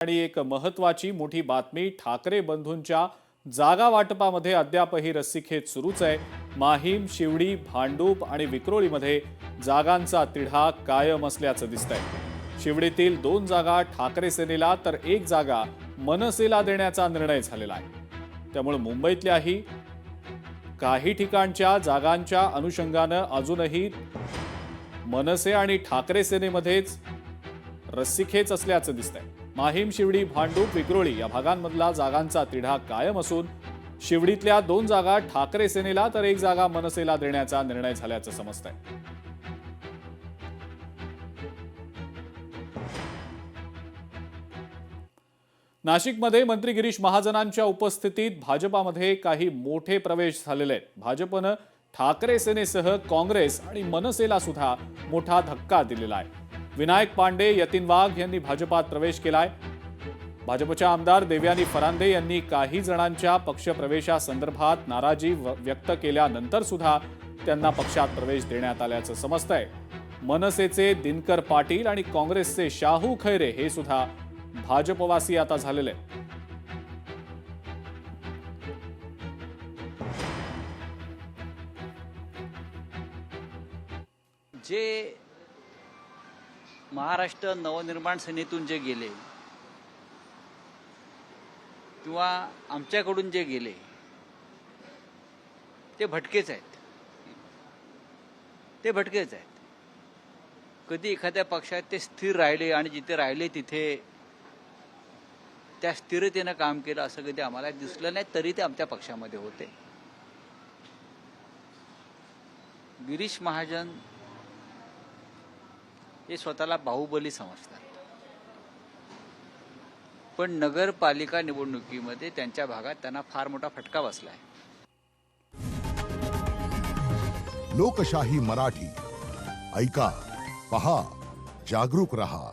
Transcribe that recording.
आणि एक महत्त्वाची मोठी बातमी, ठाकरे बंधूंच्या जागा वाटपामध्ये अद्यापही रस्सीखेच सुरूच आहे। माहीम, शिवडी, भांडूप आणि विक्रोळीमध्ये जागांचा तिढा कायम असल्याचं दिसतंय। शिवडीतील 2 जागा ठाकरे सेनेला तर 1 जागा मनसेला देण्याचा निर्णय झालेला आहे। त्यामुळे मुंबईतल्याही काही ठिकाणच्या जागांच्या अनुषंगानं अजूनही मनसे आणि ठाकरे सेनेमध्येच रस्सीखेच असल्याचं दिसतंय। माहीम, शिवडी, भांडूप, विक्रोळी या भागांमधला जागांचा तिढा कायम असून शिवडीतल्या 2 जागा ठाकरे सेनेला तर 1 जागा मनसेला देण्याचा निर्णय झाल्याचं समजतंय। नाशिकमध्ये मंत्री गिरीश महाजनांच्या उपस्थितीत भाजपामध्ये काही मोठे प्रवेश झालेले आहेत। भाजपनं ठाकरे सेनेसह काँग्रेस आणि मनसेला सुद्धा मोठा धक्का दिलेला आहे। विनायक पांडे, यतीन वाघ यांनी भाजपात प्रवेश केलाय। भाजपच्या आमदार देवयानी फरांदे यांनी काही जणांच्या पक्षप्रवेशासंदर्भात नाराजी व्यक्त केल्यानंतर सुद्धा त्यांना पक्षात प्रवेश देण्यात आल्याचं समजतंय। मनसेचे दिनकर पाटील आणि काँग्रेसचे शाहू खैरे हे सुद्धा भाजपवासी आता झालेले। जे महाराष्ट्र नवनिर्माण सेनेतून जे गेले किंवा आमच्याकडून जे गेले ते भटकेच आहेत। ते भटकेच आहेत। कधी एखाद्या पक्षात ते स्थिर राहिले आणि जिथे राहिले तिथे त्या स्थिरतेनं काम केलं असं कधी आम्हाला दिसलं नाही, तरी ते आमच्या पक्षामध्ये होते। गिरीश महाजन हे स्वतःला बाहुबली समजतात, पण नगरपालिका निवडणुकीमध्ये त्यांच्या भागात त्यांना फार मोठा फटका बसलाय। लोकशाही मराठी ऐका, पहा, जागरूक रहा।